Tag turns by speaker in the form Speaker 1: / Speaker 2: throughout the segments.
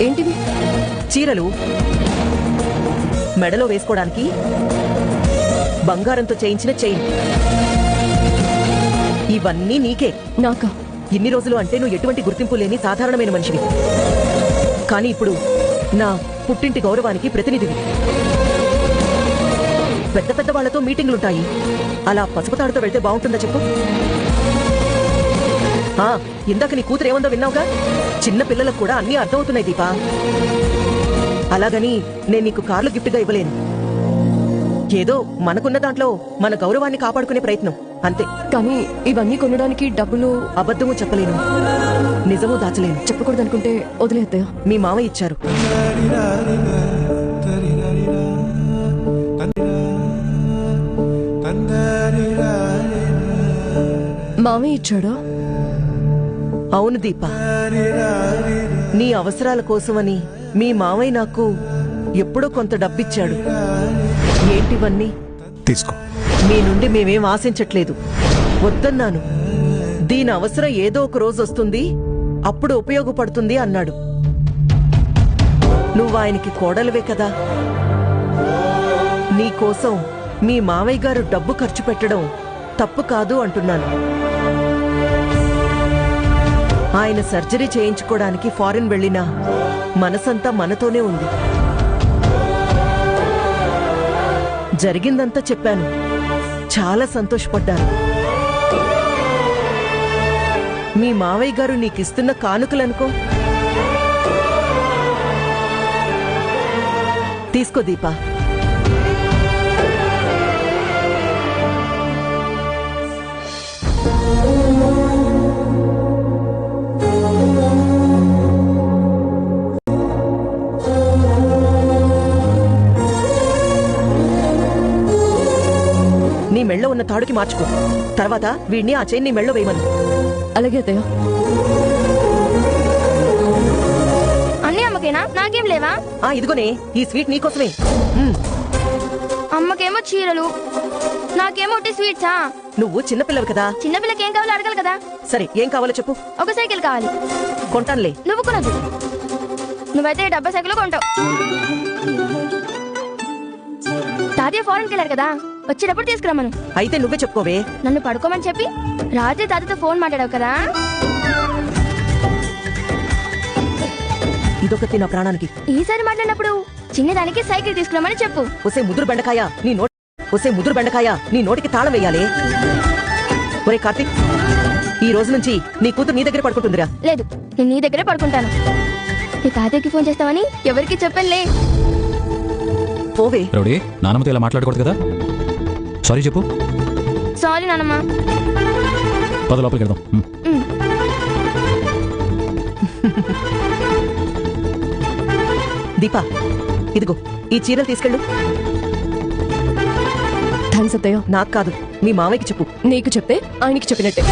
Speaker 1: ఏంటివి?
Speaker 2: చీరలు, మెడలో వేసుకోవడానికి బంగారంతో చేయించిన చైన్. ఇవన్నీ నీకే.
Speaker 1: నాకా?
Speaker 2: ఇన్ని రోజులు అంటే నువ్వు ఎటువంటి గుర్తింపు లేని సాధారణమైన మనిషివి. కానీ ఇప్పుడు నా పుట్టింటి గౌరవానికి ప్రతినిధివి. పెద్ద పెద్ద వాళ్లతో మీటింగులుంటాయి. అలా పసుపు తాడుతో వెళ్తే బాగుంటుందా చెప్పు? ఇందాక నీ కూతురు ఏముందో విన్నావుగా? చిన్న పిల్లలకు కూడా అన్నీ అర్థమవుతున్నాయి దీపా. అలాగని నేను నీకు కార్లు గిఫ్ట్గా ఇవ్వలేను. ఏదో మనకున్న దాంట్లో మన గౌరవాన్ని కాపాడుకునే ప్రయత్నం అంతే.
Speaker 1: కానీ ఇవన్నీ కొనడానికి డబ్బులు.
Speaker 2: అబద్ధమూ చెప్పలేను, నిజమూ దాచలేను.
Speaker 1: చెప్పకూడదనుకుంటే వదిలేద్దయ్య.
Speaker 2: మీ మామయ్య ఇచ్చారు.
Speaker 1: మామయ్య ఇచ్చాడా?
Speaker 2: అవును దీప, నీ అవసరాల కోసమని మీ మామయ్య నాకు ఎప్పుడో కొంత డబ్బిచ్చాడు. ఏంటివన్నీ?
Speaker 3: తీసుకో.
Speaker 2: మీ నుండి మేమేం ఆశించట్లేదు, వద్దన్నాను. దీని అవసరం ఏదో ఒక రోజు వస్తుంది, అప్పుడు ఉపయోగపడుతుంది అన్నాడు. నువ్వు ఆయనకి కోడలివే కదా. నీకోసం మీ మామయ్య గారు డబ్బు ఖర్చు పెట్టడం తప్పు కాదు అంటున్నాను. ఆయన సర్జరీ చేయించుకోవడానికి ఫారిన్ వెళ్ళినా మనసంతా మనతోనే ఉంది. జరిగిందంతా చెప్పాను, చాలా సంతోషపడ్డాను. మీ మావయ్య గారు నీకిస్తున్న కానుకలనుకో. తీసుకో దీపా. నీ మెళ్ళో ఉన్న తాడుకి మార్చుకో. తర్వాత వీడిని ఆ చైన్ నీ మెళ్ళో వేయమను.
Speaker 1: అలాగే అత్తయ్య.
Speaker 4: అన్నీ అమ్మకేనా? నాకేం లేవా?
Speaker 2: ఇదిగోనే, ఈ స్వీట్ నీకోసమే.
Speaker 4: అమ్మకేమో చీరలు, నాకేమో స్వీట్సా?
Speaker 2: నువ్వు చిన్నపిల్లవు కదా.
Speaker 4: చిన్నపిల్లకి ఏం కావాలో అడగాలి కదా.
Speaker 2: సరే, ఏం కావాలో చెప్పు.
Speaker 4: ఒక సైకిల్ కావాలి.
Speaker 2: కొంటానులే.
Speaker 4: నువ్వు కొనదు. నువ్వైతే డబ్బా సైకిల్ కొంటావు. తాతయ్య ఫారెన్కి వెళ్ళారు కదా, వచ్చేటప్పుడు తీసుకురమ్మను.
Speaker 2: అయితే నువ్వే చెప్పుకోవే.
Speaker 4: నన్ను పడుకోమని చెప్పి రాత్రి తాతతో ఫోన్ మాట్లాడావు కదా.
Speaker 2: ఇదొకటి నా ప్రాణానికి.
Speaker 4: ఈసారి మాట్లాడినప్పుడు చిన్నదానికి సైకిల్ తీసుకురమ్మని చెప్పు.
Speaker 2: ఒసే ముదురు బెండకాయ, నీ నోటికి తాళం వేయాలి. ఒరే కార్తీక్, ఈ రోజు నుంచి నీ కూతురు నీ దగ్గర పడుకుంటుందిరా.
Speaker 4: లేదు, నేను నీ దగ్గరే పడుకుంటాను. నీ తాతయ్యకి ఫోన్ చేస్తావని ఎవరికి చెప్పనులే.
Speaker 2: పోవే.
Speaker 3: రౌడీ, నానమ్మతో ఇలా మాట్లాడకూడదు కదా. సారీ చెప్పు.
Speaker 4: సారీ నానమ్మ.
Speaker 3: పద లోపలికి వెళ్దాం.
Speaker 2: దీపా, ఇదిగో ఈ చీరలు తీసుకెళ్ళు.
Speaker 1: థాంక్స్ అత్తయ్య.
Speaker 2: నాకు కాదు, మీ మామయ్యకి చెప్పు.
Speaker 1: నీకు చెప్తే ఆయనకి చెప్పినట్టే.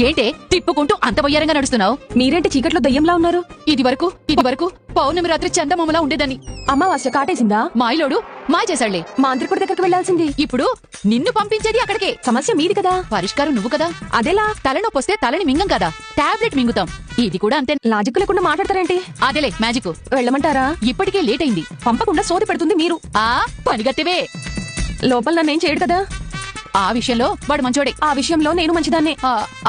Speaker 5: ఏంటే తిప్పుకుంటూ అంత వయ్యారంగా నడుస్తున్నావు?
Speaker 1: మీరేంటి చీకట్లో దయ్యంలా ఉన్నారు?
Speaker 5: ఇది వరకు పౌర్ణమి రాత్రి చందమామలా ఉండేదని.
Speaker 1: అమావాస్య కాటేసిందా?
Speaker 5: మాయలోడు మాయ చేశాళ్లే.
Speaker 1: మాంత్రికుడి దగ్గరికి వెళ్లాల్సింది.
Speaker 5: ఇప్పుడు నిన్ను పంపించేది అక్కడికే.
Speaker 1: సమస్య మీది కదా,
Speaker 5: పరిష్కారం నువ్వు కదా.
Speaker 1: అదేలా?
Speaker 5: తలనొప్పి వస్తే తలని మింగం కదా, టాబ్లెట్ మింగుతాం. ఇది కూడా అంతే.
Speaker 1: లాజిక్ లేకుండా మాట్లాడతారేంటి?
Speaker 5: అదేలే మ్యాజిక్.
Speaker 1: వెళ్ళమంటారా?
Speaker 5: ఇప్పటికే లేట్ అయింది.
Speaker 1: పంపకుండా సోది పెడుతుంది మీరు.
Speaker 5: పనిగట్టివే.
Speaker 1: లోపల నన్నేం చేయడు కదా.
Speaker 5: ఆ విషయంలో వాడు మంచోడే.
Speaker 1: ఆ విషయంలో నేను మంచిదాన్నే.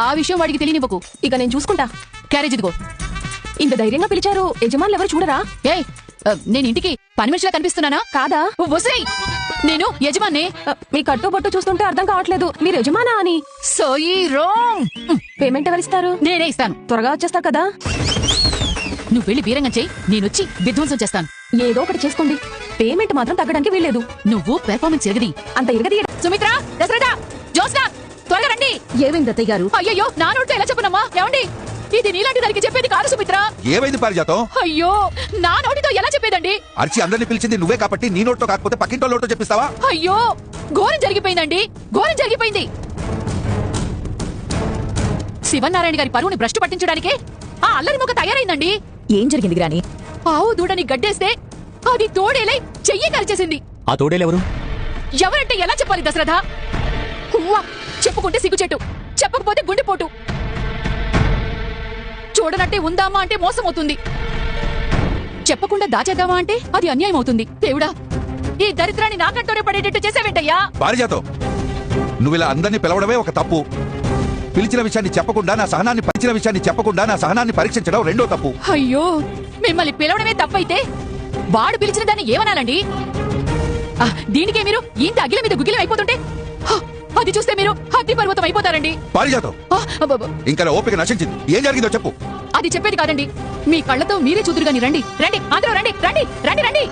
Speaker 5: ఆ విషయం వాడికి తెలియనివ్వకు.
Speaker 1: ఇక నేను చూసుకుంటా.
Speaker 5: క్యారేజ్ ఇదిగో.
Speaker 1: ఇంత ధైర్యంగా పిలిచారు, యజమానులు ఎవరు చూడరా?
Speaker 5: ఏయ్ నేను ఇంటికి పని మనిషిలా కనిపిస్తున్నానా?
Speaker 1: కాదా?
Speaker 5: వసేయ్, నేను యజమాన్నే.
Speaker 1: మీ కట్టు బొట్టు చూస్తుంటే అర్థం కావట్లేదు మీరు యజమానా అని.
Speaker 5: సోయి రోమ్.
Speaker 1: పేమెంట్ ఎవరిస్తారు?
Speaker 5: నేనే ఇస్తాను.
Speaker 1: త్వరగా వచ్చేస్తారు కదా.
Speaker 5: నువ్వు వెళ్ళి బీరంగం చెయ్యి, నేనొచ్చి విధ్వంసం చేస్తాను.
Speaker 1: ఏదో ఒకటి చేసుకోండి, పేమెంట్ మాత్రం తగ్గడానికి వీల్లేదు.
Speaker 5: నువ్వు పెర్ఫార్మెన్స్ ఎరగది.
Speaker 1: అంత ఇరగది.
Speaker 5: సుమిత్ర, దశరథ, జ్యోత్స్న, త్వరగా రండి.
Speaker 2: ఏమైంది అత్తయ్య గారు?
Speaker 5: అయ్యయ్యో, నా నోటితో ఎలా చెప్పనమ్మా? ఏమండి, ఇది నీలాంటి దానికి చెప్పేది కాదు సుమిత్ర.
Speaker 6: ఏమైంది పారిజాతం?
Speaker 5: అయ్యో, నా నోటితో ఎలా చెప్పేదండి?
Speaker 6: అరిచి అందరిని పిలిచింది నువ్వే కాబట్టి నీ నోట్లో కాకపోతే పక్కింటో నోట్లో చెప్పిస్తావా?
Speaker 5: అయ్యో, ఘోరం జరిగిపోయిందండి, ఘోరం జరిగిపోయింది. శివనారాయణ గారి పరువుని భ్రష్టు పట్టించడానికే ఆ అల్లరి ముఖ తయారైందండి.
Speaker 2: ఏం జరిగింది గ్రాని?
Speaker 5: ఆవు దూడని గడ్డేస్తే అది తోడేలై చెయ్యి కలిచేసింది.
Speaker 3: ఆ తోడేలెవరు?
Speaker 5: ఎవరంటే ఎలా చెప్పాలి దశరథ? ఉవ్వా, చెప్పుకుంటే సిగ్గుచెట్టు, చెప్పకపోతే గుండెపోటు. చూడనట్టే ఉందామా అంటే మోసం అవుతుంది, చెప్పకుండా దాచేద్దామా అంటే అది అన్యాయం అవుతుంది. దేవుడా, ఈ దరిద్రాన్ని నాకంటూనే పడేటట్టు చేసేవేంటయ్యా?
Speaker 6: పారిజాతం, నువ్వు ఇలా అందరినీ పిలవడమే ఒక తప్పు. పిలిచిన విషయాన్ని చెప్పకుండా నా సహనాన్ని పరీక్షించడం రెండో తప్పు.
Speaker 5: అయ్యో, మిమ్మల్ని పిలవడమే తప్పైతే వాడు పిలిచిన దాన్ని ఏమనాలండి? దీనికే మీరు ఇంత అగిల మీద గుగిలం అయిపోతుంటే అది చూస్తే మీరు అగ్ని పర్వతం అయిపోతారండి.
Speaker 6: పారిజాతం, ఇంకా నా ఓపిక నశించింది. ఏం జరిగిందో చెప్పు.
Speaker 5: అది చెప్పేది కాదండి, మీ కళ్ళతో మీరే చూదురుగాని. రండి రండి, అందరూ రండి రండి రండి రండి.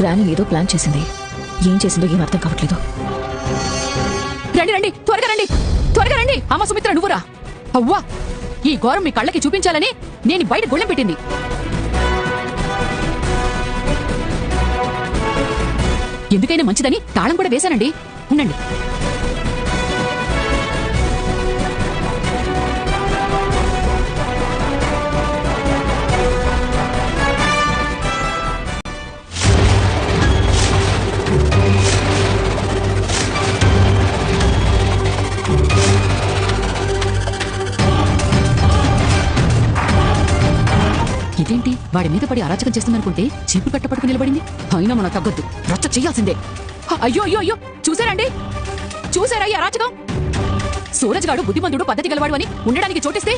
Speaker 2: గ్రాని ఏదో ప్లాన్ చేసింది, ఏం చేసిందో ఏం అర్థం కావట్లేదు.
Speaker 5: రండి రండి, త్వరగా రండి, త్వరగా రండి. అమ్మ సుమిత్ర, నువ్వురా. అవ్వా, ఈ ఘోరం మీ కళ్ళకి చూపించాలని నేను బయట గొళ్ళెం పెట్టింది. ఎందుకైనా మంచిదని తాళం కూడా వేశానండి. ఉండండి. ఇదేంటి, వాడి మీద పడి అరాచకం చేస్తుందనుకుంటే చీపు కట్టపట్టుకు నిలబడింది. అయినా మన తగ్గొద్దు, రచ్చ చెయ్యాల్సిందే. అయ్యో అయ్యో అయ్యో, చూసారండి, చూసారా ఈ అరాచకం? సూరజ్ గాడు బుద్ధిమంతుడు, పద్ధతి గలవాడు అని ఉండడానికి చోటిస్తే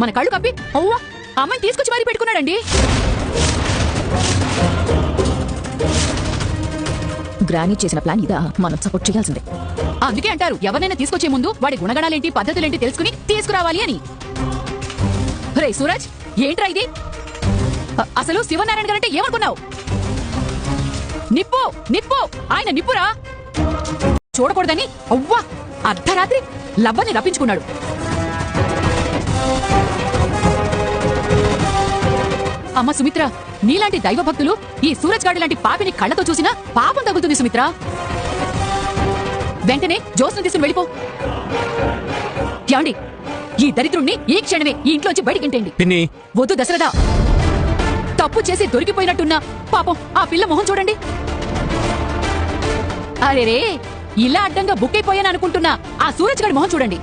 Speaker 5: మన కళ్ళు కప్పి అవ్వా అమ్మాయిని తీసుకొచ్చి మరీ పెట్టుకున్నాడండి.
Speaker 2: గ్రాని చేసిన ప్లాన్ ఇదా? మనం సపోర్ట్ చేయాల్సిందే.
Speaker 5: అందుకే అంటారు, ఎవరినైనా తీసుకొచ్చే ముందు వాడి గుణగణాలేంటి, పద్ధతులేంటి తెలుసుకుని తీసుకురావాలి అని. రే సూరజ్, ఏంట్రా ఇది? అసలు శివనారాయణ గారంటే ఏమనుకున్నావు? నిప్పు నిప్పు, ఆయన నిప్పురా. చూడకూడదని అవ్వా అర్ధరాత్రి లవ్వని రప్పించుకున్నాడు. అమ్మ సుమిత్ర, నీలాంటి దైవ భక్తులు ఈ సూరజ్ గాడి లాంటి పాపిని కళ్ళతో చూసినా పాపం తగ్గుతుంది సుమిత్ర. వెంటనే జోస్ను తీసుకుని వెళ్ళిపో. ఏమండి, ఈ దరిద్రుణ్ణి ఈ క్షణమే ఈ ఇంట్లోంచి బయటికింటేయండి.
Speaker 3: పిన్ని,
Speaker 5: వద్దు దశరథ, తప్పు చేసి దొరికిపోయినట్టున్నా పాపం ఆ పిల్ల మొహం చూడండి. అరేరే, ఇలా అడ్డంగా బుక్ అయిపోయాను అనుకుంటున్నా ఆ సూరజ్ గారి మొహం చూడండి.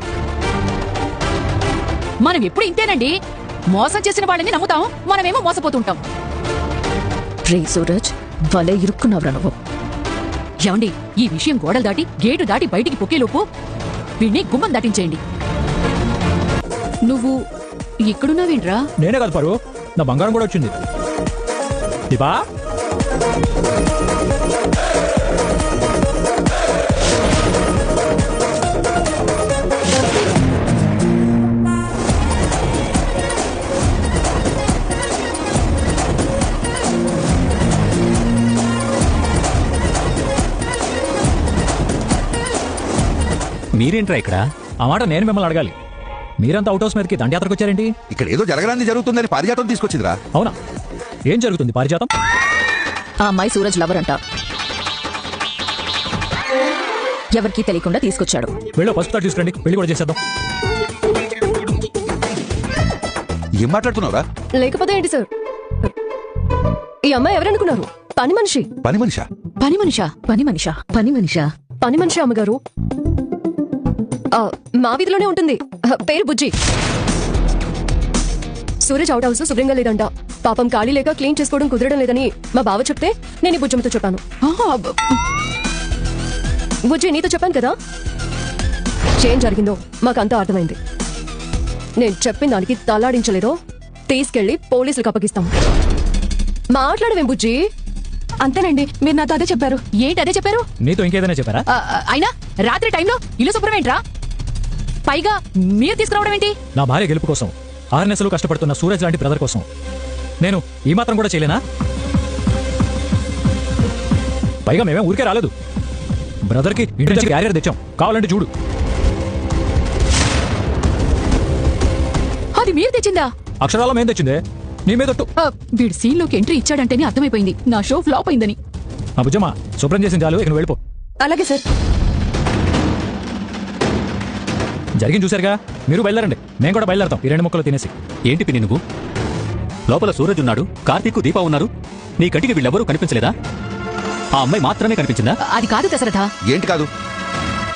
Speaker 5: మనం ఎప్పుడు ఇంతేనండి, మోసం చేసిన వాళ్ళని నమ్ముతాం, మనమేమో మోసపోతుంటాం.
Speaker 2: రే సూరజ్, భలే ఇరుక్కున్నావురా నువ్వు.
Speaker 5: ఏమండి, ఈ విషయం గోడలు దాటి గేటు దాటి బయటికి పొక్కేలోపు వీణ్ణి గుమ్మం దాటించేయండి. నువ్వు ఇక్కడున్నావేంట్రా?
Speaker 3: నేనే కాదు పరు, నా బంగారం కూడా వచ్చింది. దీపా, మీరేంట్రా ఇక్కడ? ఆ మాట నేను మిమ్మల్ని అడగాలి. మీరంతా అవుట్ హౌస్ మీదకి దండయాత్రకు వచ్చారేంటి?
Speaker 6: ఇక్కడ ఏదో జరగడానికి జరుగుతుందని పారిజాతం తీసుకొచ్చిందిరా.
Speaker 3: అవునా? ఏం జరుగుతుంది పారిజాతం?
Speaker 2: ఆ అమ్మాయి సూరజ్ లవర్ అంట, ఎవరికీ తెలియకుండా తీసుకొచ్చాడు.
Speaker 3: వెళ్ళో పసుపు తాడు తీసుకురండి, పెళ్లి కూడా చేసేద్దాం.
Speaker 6: ఏం మాట్లాడుతున్నావురా?
Speaker 1: లేకపోతే ఏంటి సార్, ఈ అమ్మాయి ఎవరనుకున్నారు? పని మనిషి.
Speaker 6: పని మనిషా?
Speaker 5: పని మనిషా?
Speaker 2: పని మనిషా? పని మనిషా?
Speaker 1: పని మనిషి అమ్మగారు. మా వీధిలోనే ఉంటుంది, పేరు బుజ్జి. సూరజ్ అవుట్ హౌస్ శుభ్రంగా లేదంట, పాపం ఖాళీ లేక క్లీన్ చేసుకోవడం కుదరడం లేదని మా బావ చెప్తే నేను ఈ బుజ్జమ్మతో చెప్పాను. బుజ్జి, నీతో చెప్పాను కదా, ఏం జరిగిందో మాకంతా అర్థమైంది. నేను చెప్పిన దానికి తలాడించలేదో తీసుకెళ్లి పోలీసులకు అప్పగిస్తాం. మాట్లాడవేం బుజ్జి?
Speaker 5: అంతేనండి, మీరు నాతో అదే చెప్పారు. ఏంటి అదే చెప్పారు?
Speaker 3: నీతో ఇంకేదైనా చెప్పారా?
Speaker 5: అయినా రాత్రి టైంలో ఇల్లు శుభ్రం ఏంట్రా? పైగా మీరు తీసుకురావడం ఏంటి?
Speaker 3: నా భార్య గెలుపు కోసం 6 నెలలు కష్టపడుతున్న సూరజ్ లాంటి బ్రదర్ కోసం నేను ఈ మాత్రం కూడా చేయలేనా? పైగా మేమే ఊరికే రాలేదు. బ్రదర్కి ఇంటి నుంచి క్యారియర్ తెచ్చాం, కావాలంటే చూడు.
Speaker 5: అది మీరు తెచ్చిందా?
Speaker 3: అక్షరాల మేం తెచ్చిందే, నీ మీద ఒట్టు.
Speaker 5: వీడి సీన్లోకి ఎంట్రీ ఇచ్చాడంటేనే అర్థమైపోయింది నా షో ఫ్లాప్ అయిందని.
Speaker 3: ఆ బుజ్జమ్మ, శుభ్రం చేసిన చాలు, ఇక నువ్వు వెళ్ళిపో.
Speaker 1: అలాగే సార్.
Speaker 3: జరిగింది చూసారుగా, మీరు బయలుదేరండి, మేము కూడా బయలుదేరతాం ఈ 2 ముక్కలు తినేసి.
Speaker 7: ఏంటి పిన్ని నువ్వు? లోపల సూరజ్ ఉన్నాడు, కార్తీక్, దీపా ఉన్నారు. నీ కంటికి వీళ్ళెవరూ కనిపించలేదా? ఆ అమ్మాయి మాత్రమే కనిపించిందా?
Speaker 5: అది కాదు దశరథ.
Speaker 6: ఏంటి కాదు?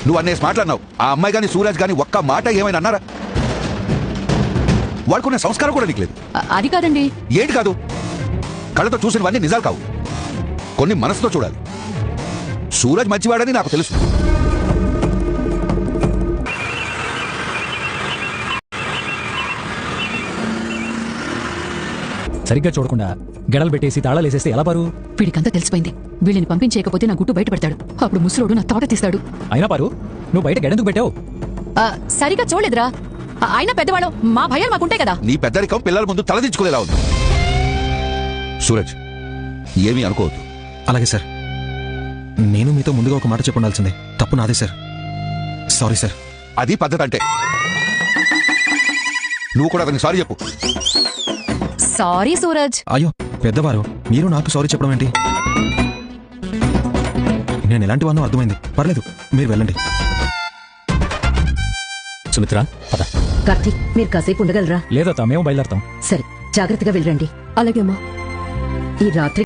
Speaker 6: నువ్వు అన్నేసి మాట్లాడినావు. ఆ అమ్మాయి గాని సూరజ్ గాని ఒక్క మాట ఏమైనా అన్నారా? వాడుకునే సంస్కారం కూడా నీకు లేదు.
Speaker 5: అది కాదండి.
Speaker 6: ఏంటి కాదు? కళ్ళతో చూసినవన్నీ నిజాలు కావు, కొన్ని మనసుతో చూడాలి. సూరజ్ మంచివాడని నాకు తెలుసు.
Speaker 3: సరిగ్గా చూడకుండా గెడలు పెట్టేసి తాళాలేసేస్తే ఎలా పారు?
Speaker 5: వీడికంతా తెలిసిపోయింది. వీళ్ళని పంపించేయకపోతే నా గుట్టు బయట పెడతాడు. అప్పుడు ముసలోడు నా తోట తీస్తాడు.
Speaker 3: అయినా పారు, నువ్వు బయట గెడెందుకు పెట్టావు?
Speaker 5: సరిగా చూడలేదురా. అయినా పెద్దవాడు, మా భయాలు మాకుంటాయి కదా.
Speaker 6: నీ పెద్దరికం పిల్లల ముందు తలదించుకునేలా ఉంది. సూరజ్, ఏమీ అనుకోవద్దు.
Speaker 8: అలాగే సార్. నేను మీతో ముందుగా ఒక మాట చెప్పుండాల్సిందే. తప్పు నాదే సార్. Sorry sir.
Speaker 6: అది పద్ధతి అంటే. నువ్వు కూడా అతనికి సారీ చెప్పు.
Speaker 5: సారీ సూరజ్.
Speaker 8: అయ్యో పెద్దవారు, మీరు నాకు సారీ చెప్పడం ఏంటి? నేను ఎలాంటి వాడినో అర్థమైంది. పర్లేదు, మీరు వెళ్ళండి.
Speaker 7: సుమిత్ర, పద.
Speaker 2: కార్తీక్, మీరు కాసేపు ఉండగలరా?
Speaker 3: లేదత్తా, మేము బయలుదేరతాం.
Speaker 2: సరే, జాగ్రత్తగా వెళ్ళండి.
Speaker 1: అలాగే అమ్మా.
Speaker 2: ఈ రాత్రి